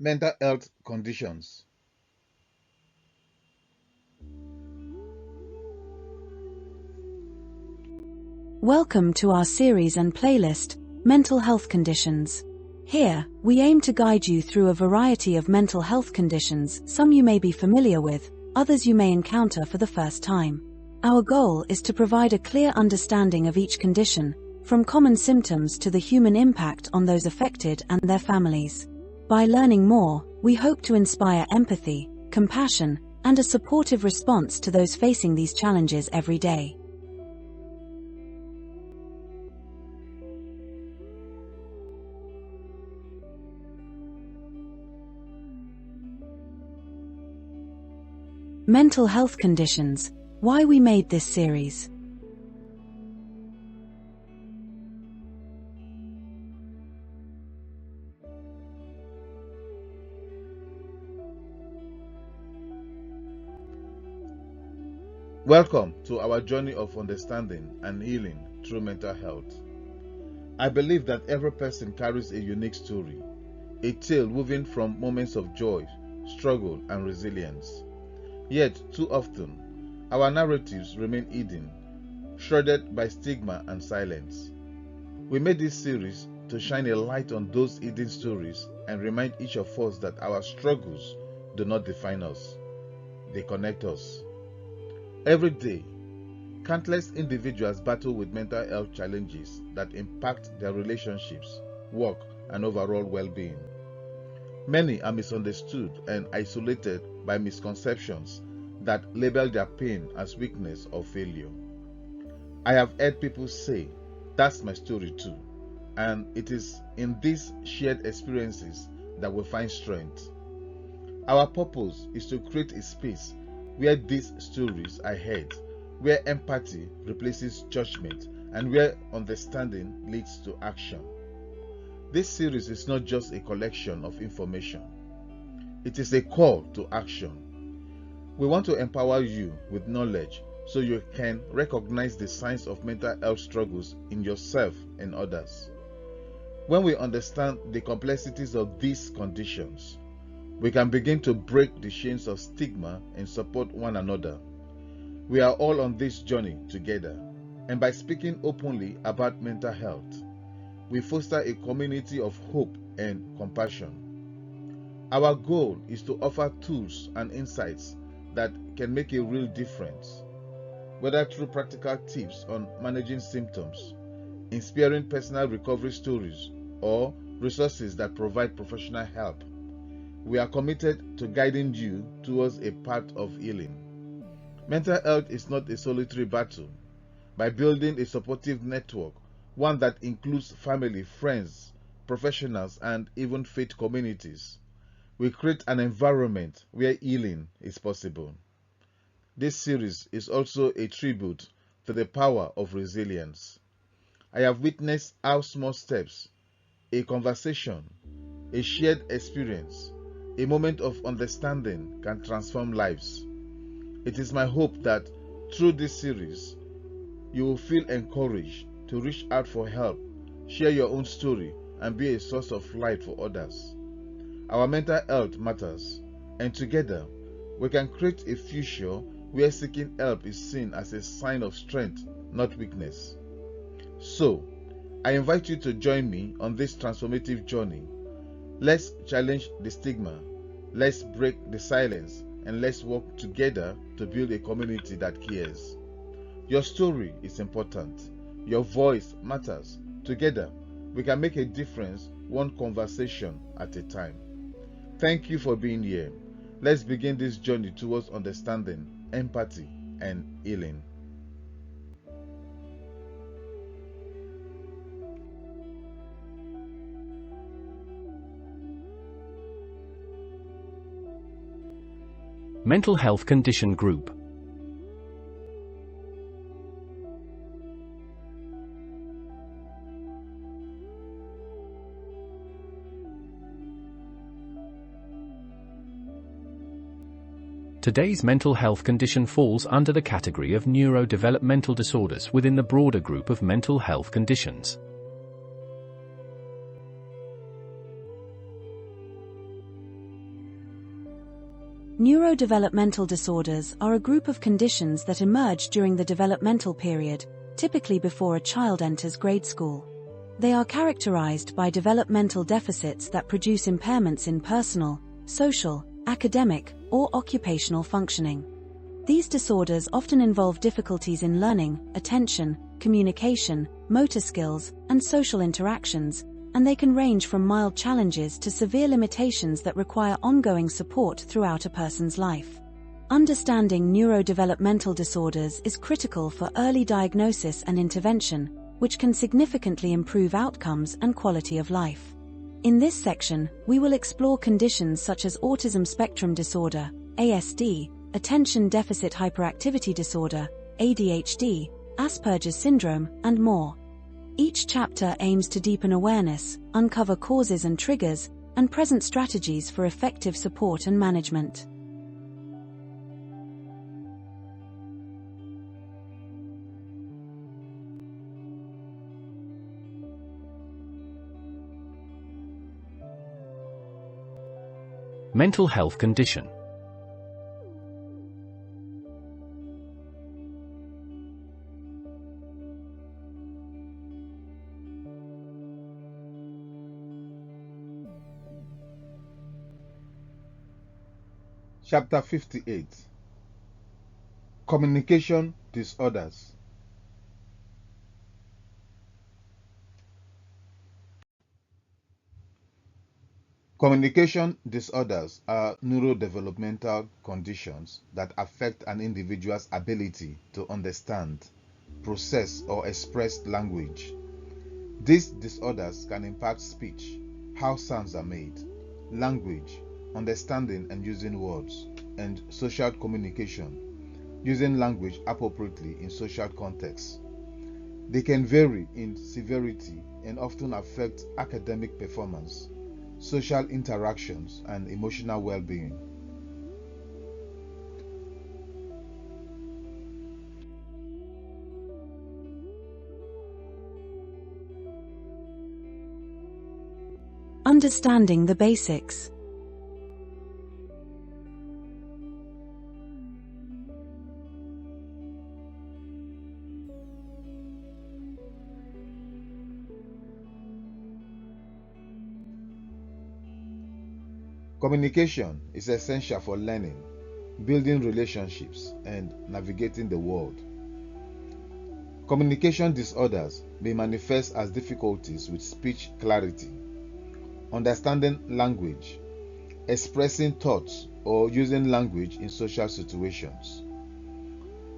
Mental health conditions. Welcome to our series and playlist, Mental Health Conditions. Here, we aim to guide you through a variety of mental health conditions, some you may be familiar with, others you may encounter for the first time. Our goal is to provide a clear understanding of each condition, from common symptoms to the human impact on those affected and their families. By learning more, we hope to inspire empathy, compassion, and a supportive response to those facing these challenges every day. Mental health conditions. Why we made this series. Welcome to our journey of understanding and healing through mental health. I believe that every person carries a unique story, a tale woven from moments of joy, struggle, and resilience. Yet, too often, our narratives remain hidden, shrouded by stigma and silence. We made this series to shine a light on those hidden stories and remind each of us that our struggles do not define us, they connect us. Every day, countless individuals battle with mental health challenges that impact their relationships, work, and overall well-being. Many are misunderstood and isolated by misconceptions that label their pain as weakness or failure. I have heard people say, "That's my story too," and it is in these shared experiences that we find strength. Our purpose is to create a space where these stories are heard, where empathy replaces judgment, and where understanding leads to action. This series is not just a collection of information. It is a call to action. We want to empower you with knowledge so you can recognize the signs of mental health struggles in yourself and others. When we understand the complexities of these conditions, we can begin to break the chains of stigma and support one another. We are all on this journey together, and by speaking openly about mental health, we foster a community of hope and compassion. Our goal is to offer tools and insights that can make a real difference, whether through practical tips on managing symptoms, inspiring personal recovery stories, or resources that provide professional help. We are committed to guiding you towards a path of healing. Mental health is not a solitary battle. By building a supportive network, one that includes family, friends, professionals, and even faith communities, we create an environment where healing is possible. This series is also a tribute to the power of resilience. I have witnessed how small steps, a conversation, a shared experience, a moment of understanding can transform lives. It is my hope that through this series, you will feel encouraged to reach out for help, share your own story, and be a source of light for others. Our mental health matters, and together, we can create a future where seeking help is seen as a sign of strength, not weakness. So, I invite you to join me on this transformative journey. Let's challenge the stigma, let's break the silence, and let's work together to build a community that cares. Your story is important. Your voice matters. Together, we can make a difference one conversation at a time. Thank you for being here. Let's begin this journey towards understanding, empathy, and healing. Mental Health Condition Group. Today's mental health condition falls under the category of neurodevelopmental disorders within the broader group of mental health conditions. Neurodevelopmental disorders are a group of conditions that emerge during the developmental period, typically before a child enters grade school. They are characterized by developmental deficits that produce impairments in personal, social, academic, or occupational functioning. These disorders often involve difficulties in learning, attention, communication, motor skills, and social interactions, and they can range from mild challenges to severe limitations that require ongoing support throughout a person's life. Understanding neurodevelopmental disorders is critical for early diagnosis and intervention, which can significantly improve outcomes and quality of life. In this section, we will explore conditions such as autism spectrum disorder, ASD, attention deficit hyperactivity disorder, ADHD, Asperger's syndrome, and more. Each chapter aims to deepen awareness, uncover causes and triggers, and present strategies for effective support and management. Mental health condition. Chapter 58. Communication disorders. Communication disorders are neurodevelopmental conditions that affect an individual's ability to understand, process, or express language. These disorders can impact speech, how sounds are made, language, understanding and using words, and social communication, using language appropriately in social contexts. They can vary in severity and often affect academic performance, social interactions, and emotional well-being. Understanding the basics. Communication is essential for learning, building relationships, and navigating the world. Communication disorders may manifest as difficulties with speech clarity, understanding language, expressing thoughts, or using language in social situations.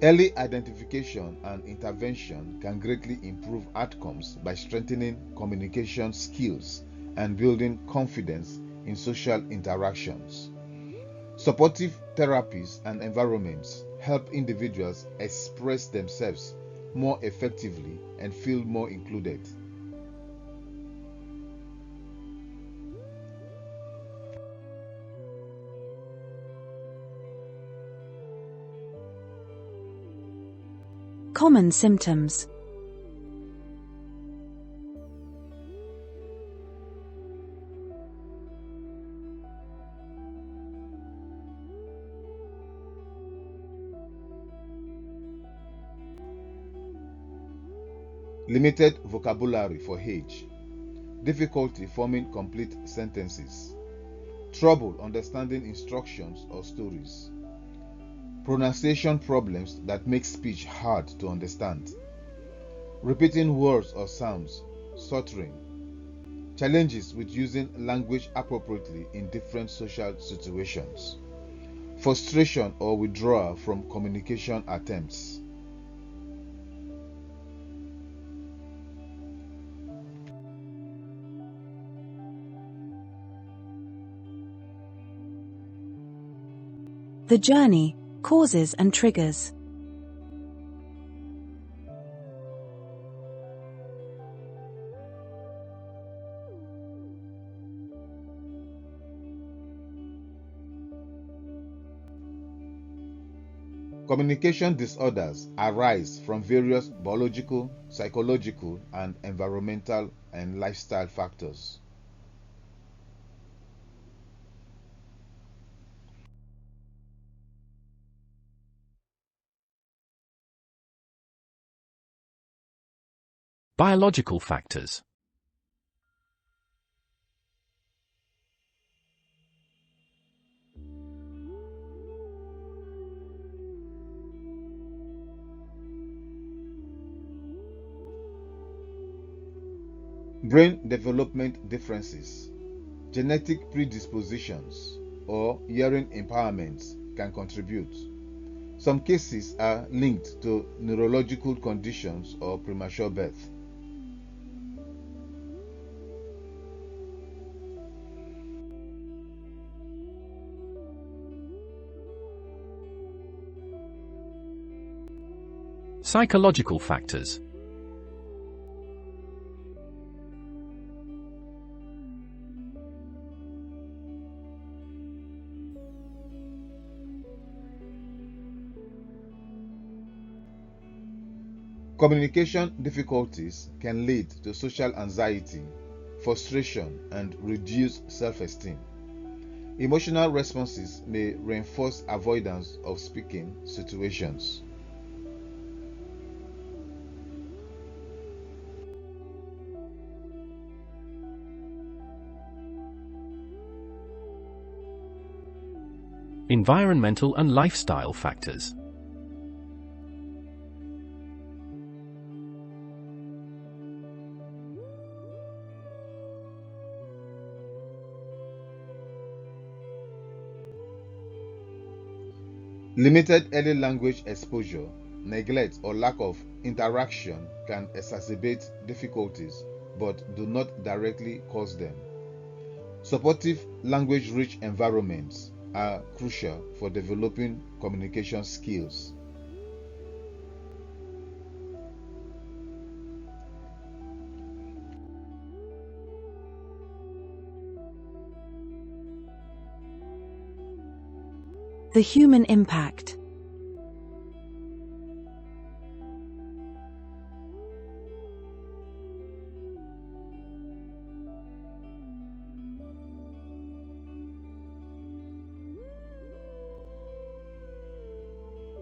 Early identification and intervention can greatly improve outcomes by strengthening communication skills and building confidence in social interactions. Supportive therapies and environments help individuals express themselves more effectively and feel more included. Common symptoms. Limited vocabulary for age, difficulty forming complete sentences, trouble understanding instructions or stories, pronunciation problems that make speech hard to understand, repeating words or sounds, stuttering, challenges with using language appropriately in different social situations, frustration or withdrawal from communication attempts. The journey, causes and triggers. Communication disorders arise from various biological, psychological, and environmental and lifestyle factors. Biological factors. Brain development differences, genetic predispositions, or hearing impairments can contribute. Some cases are linked to neurological conditions or premature birth. Psychological factors. Communication difficulties can lead to social anxiety, frustration, and reduced self-esteem. Emotional responses may reinforce avoidance of speaking situations. Environmental and lifestyle factors. Limited early language exposure, neglect, or lack of interaction can exacerbate difficulties but do not directly cause them. Supportive language-rich environments are crucial for developing communication skills. The human impact.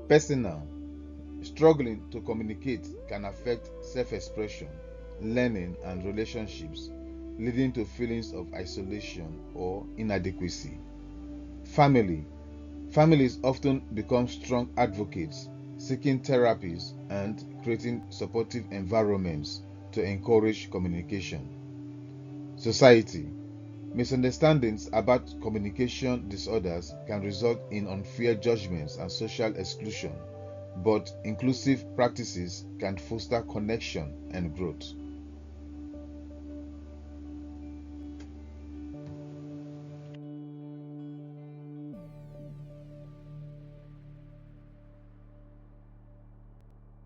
Personal. Struggling to communicate can affect self-expression, learning, and relationships, leading to feelings of isolation or inadequacy. Family. Families often become strong advocates, seeking therapies and creating supportive environments to encourage communication. Society. Misunderstandings about communication disorders can result in unfair judgments and social exclusion, but inclusive practices can foster connection and growth.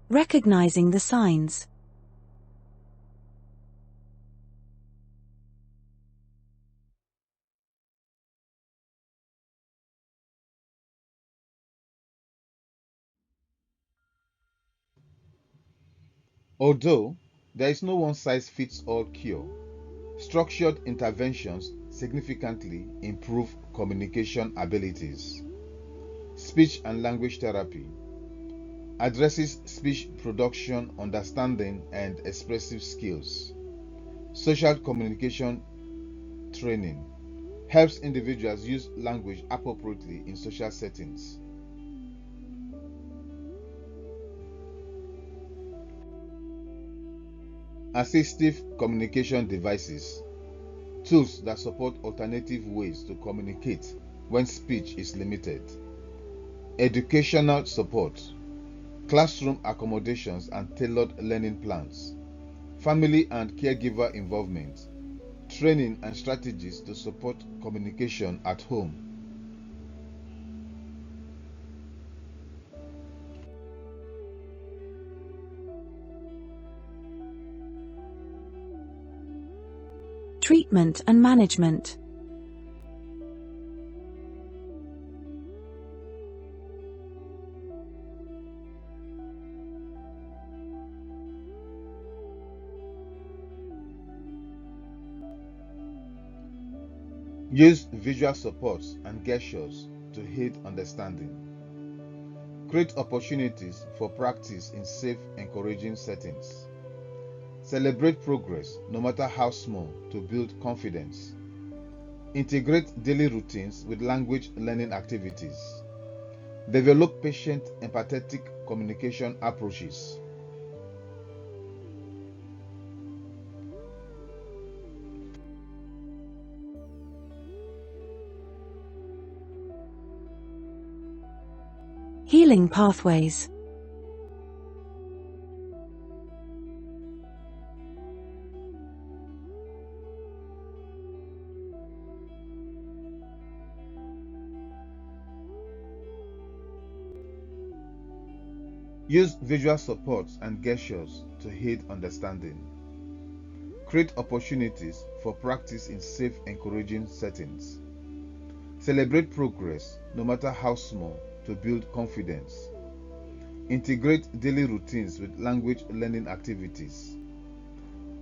Recognizing the signs. Although there is no one-size-fits-all cure, structured interventions significantly improve communication abilities. Speech and language therapy addresses speech production, understanding, and expressive skills. Social communication training helps individuals use language appropriately in social settings. Assistive communication devices, tools that support alternative ways to communicate when speech is limited. Educational support, classroom accommodations and tailored learning plans. Family and caregiver involvement, training and strategies to support communication at home. Treatment and management. Use visual supports and gestures to aid understanding. Create opportunities for practice in safe, encouraging settings. Celebrate progress, no matter how small, to build confidence. Integrate daily routines with language learning activities. Develop patient, empathetic communication approaches. Healing pathways. Use visual supports and gestures to aid understanding. Create opportunities for practice in safe, encouraging settings. Celebrate progress, no matter how small, to build confidence. Integrate daily routines with language learning activities.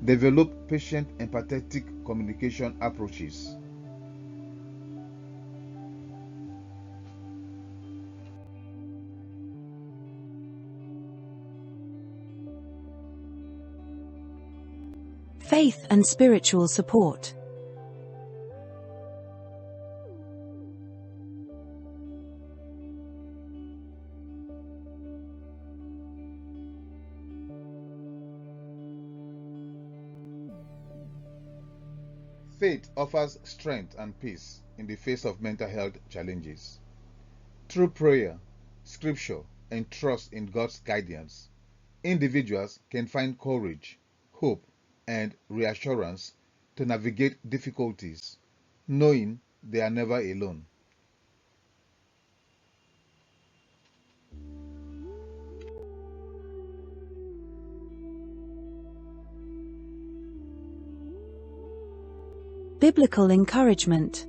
Develop patient, empathetic communication approaches. Faith and spiritual support. Faith offers strength and peace in the face of mental health challenges. Through prayer, scripture, and trust in God's guidance, individuals can find courage, hope, and reassurance to navigate difficulties, knowing they are never alone. Biblical encouragement.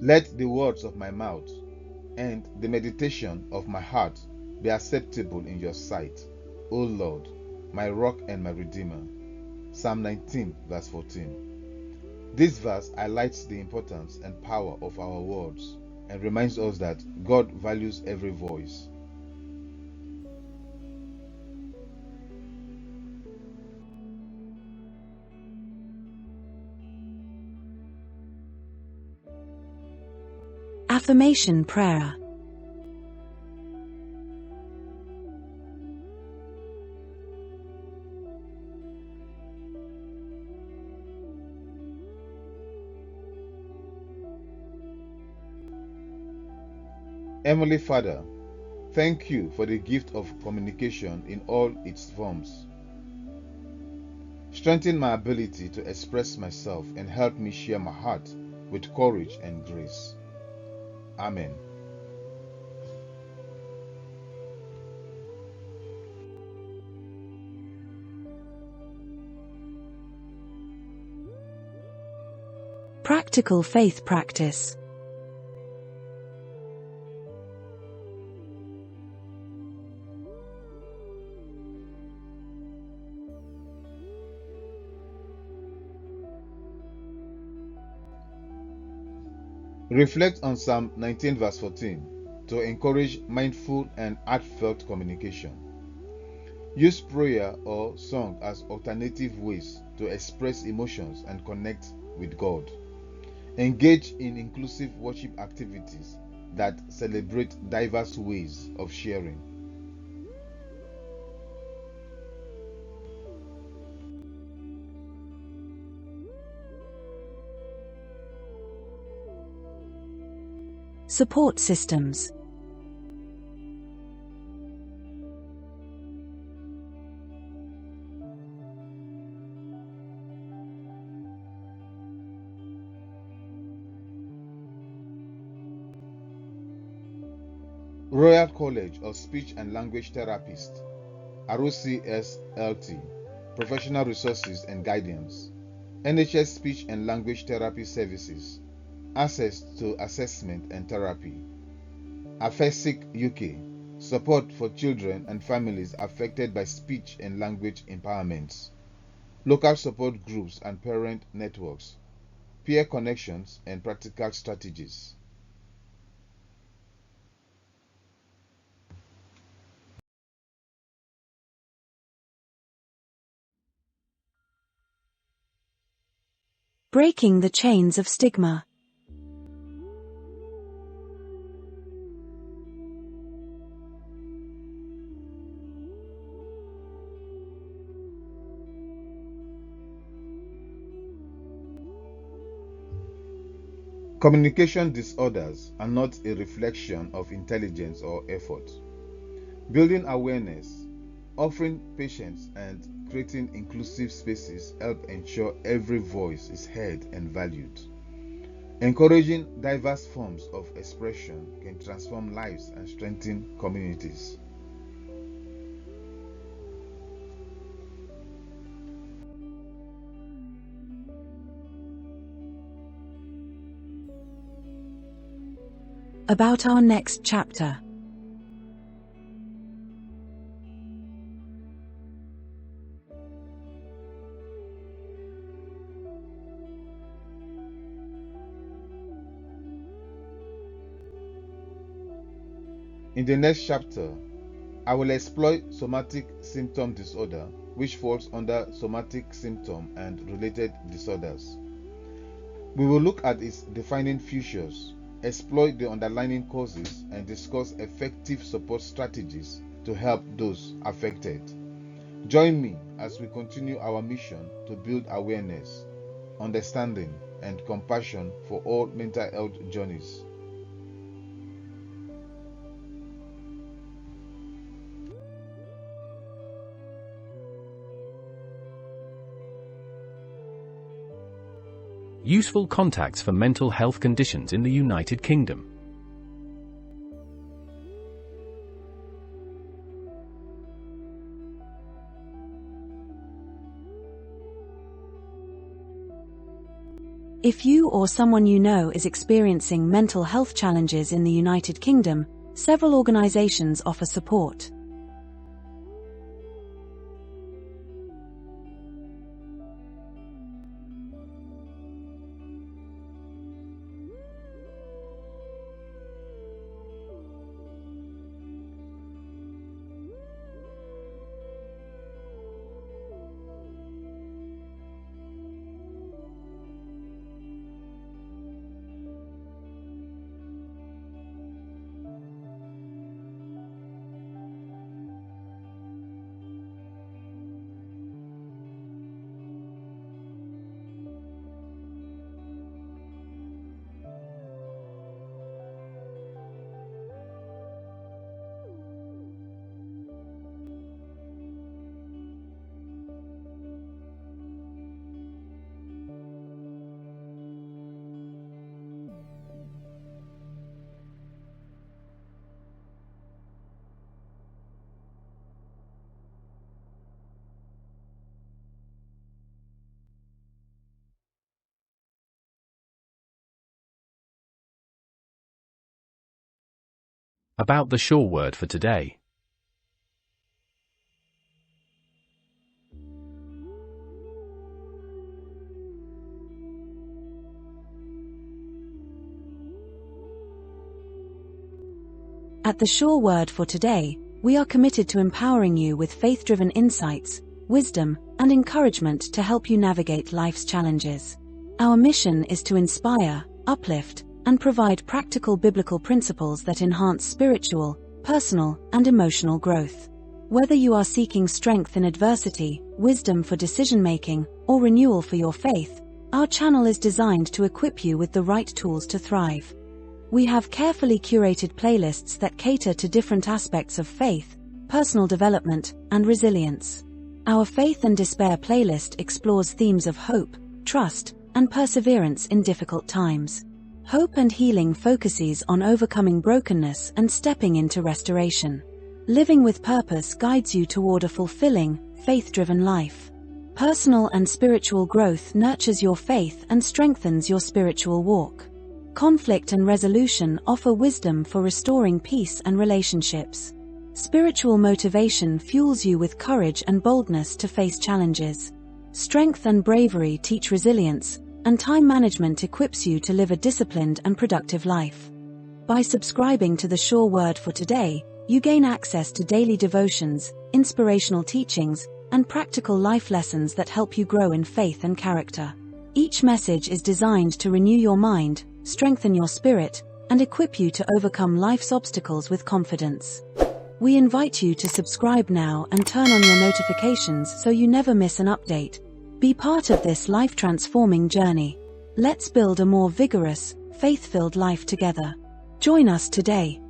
Let the words of my mouth and the meditation of my heart be acceptable in your sight, O Lord, my rock and my redeemer. Psalm 19, verse 14. This verse highlights the importance and power of our words and reminds us that God values every voice. Affirmation prayer. Heavenly Father, thank you for the gift of communication in all its forms. Strengthen my ability to express myself and help me share my heart with courage and grace. Amen. Practical faith practice. Reflect on Psalm 19 verse 14 to encourage mindful and heartfelt communication. Use prayer or song as alternative ways to express emotions and connect with God. Engage in inclusive worship activities that celebrate diverse ways of sharing. Support systems. Royal College of Speech and Language Therapist, ROCSLT, professional resources and guidance, NHS Speech and Language Therapy Services, access to assessment and therapy, AFESIC UK, support for children and families affected by speech and language impairments. local support groups and parent networks, peer connections, and practical strategies. Breaking the chains of stigma. Communication disorders are not a reflection of intelligence or effort. Building awareness, offering patience, and creating inclusive spaces help ensure every voice is heard and valued. Encouraging diverse forms of expression can transform lives and strengthen communities. About our next chapter. In the next chapter, I will explore somatic symptom disorder, which falls under somatic symptom and related disorders. We will look at its defining features, explore the underlying causes, and discuss effective support strategies to help those affected. Join me as we continue our mission to build awareness, understanding, and compassion for all mental health journeys. Useful contacts for mental health conditions in the United Kingdom. If you or someone you know is experiencing mental health challenges in the United Kingdom, several organizations offer support. About the sure word for today. At the Sure Word for today, we are committed to empowering you with faith-driven insights, wisdom, and encouragement to help you navigate life's challenges. Our mission is to inspire, uplift, and provide practical biblical principles that enhance spiritual, personal, and emotional growth. Whether you are seeking strength in adversity, wisdom for decision-making, or renewal for your faith, our channel is designed to equip you with the right tools to thrive. We have carefully curated playlists that cater to different aspects of faith, personal development, and resilience. Our Faith and Despair playlist explores themes of hope, trust, and perseverance in difficult times. Hope and Healing focuses on overcoming brokenness and stepping into restoration. Living with Purpose guides you toward a fulfilling, faith-driven life. Personal and Spiritual Growth nurtures your faith and strengthens your spiritual walk. Conflict and Resolution offer wisdom for restoring peace and relationships. Spiritual Motivation fuels you with courage and boldness to face challenges. Strength and bravery teach resilience, and time management equips you to live a disciplined and productive life. By subscribing to the Sure Word for Today, you gain access to daily devotions, inspirational teachings, and practical life lessons that help you grow in faith and character. Each message is designed to renew your mind, strengthen your spirit, and equip you to overcome life's obstacles with confidence. We invite you to subscribe now and turn on your notifications so you never miss an update. Be part of this life-transforming journey. Let's build a more vigorous, faith-filled life together. Join us today.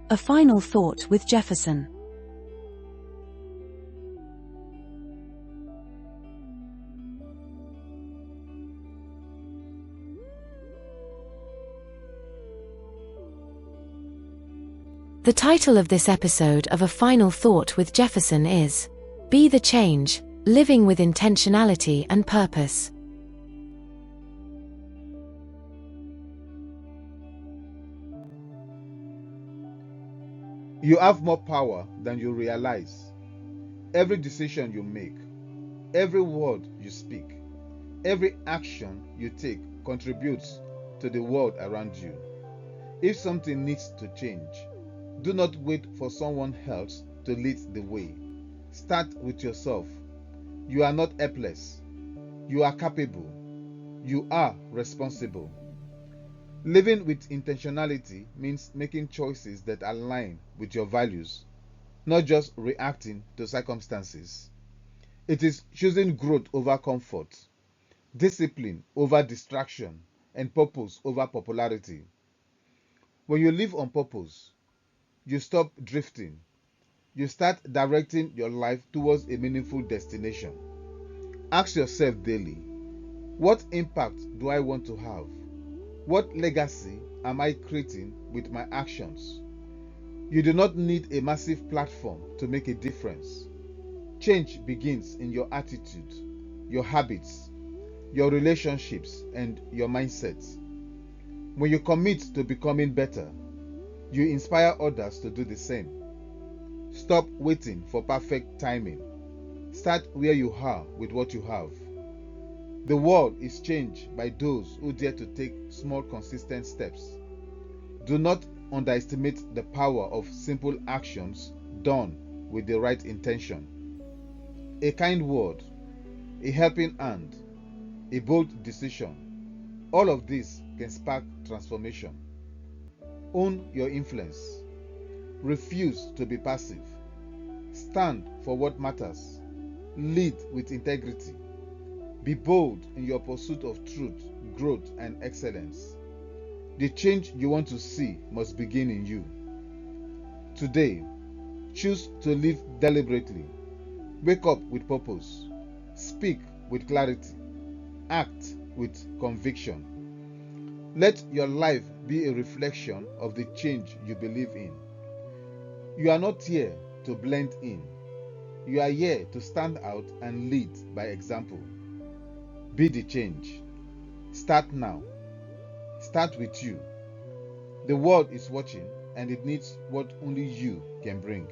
A final thought with Jefferson. The title of this episode of A Final Thought with Jefferson is Be the Change, Living with Intentionality and Purpose. You have more power than you realize. Every decision you make, every word you speak, every action you take contributes to the world around you. If something needs to change, do not wait for someone else to lead the way. Start with yourself. You are not helpless. You are capable. You are responsible. Living with intentionality means making choices that align with your values, not just reacting to circumstances. It is choosing growth over comfort, discipline over distraction, and purpose over popularity. When you live on purpose, you stop drifting. You start directing your life towards a meaningful destination. Ask yourself daily, what impact do I want to have? What legacy am I creating with my actions? You do not need a massive platform to make a difference. Change begins in your attitude, your habits, your relationships, and your mindset. When you commit to becoming better, you inspire others to do the same. Stop waiting for perfect timing. Start where you are with what you have. The world is changed by those who dare to take small, consistent steps. Do not underestimate the power of simple actions done with the right intention. A kind word, a helping hand, a bold decision, all of this can spark transformation. Own your influence. Refuse to be passive. Stand for what matters. Lead with integrity. Be bold in your pursuit of truth, growth, and excellence. The change you want to see must begin in you. Today, choose to live deliberately. Wake up with purpose. Speak with clarity. Act with conviction. Let your life be a reflection of the change you believe in. You are not here to blend in. You are here to stand out and lead by example. Be the change. Start now. Start with you. The world is watching and it needs what only you can bring.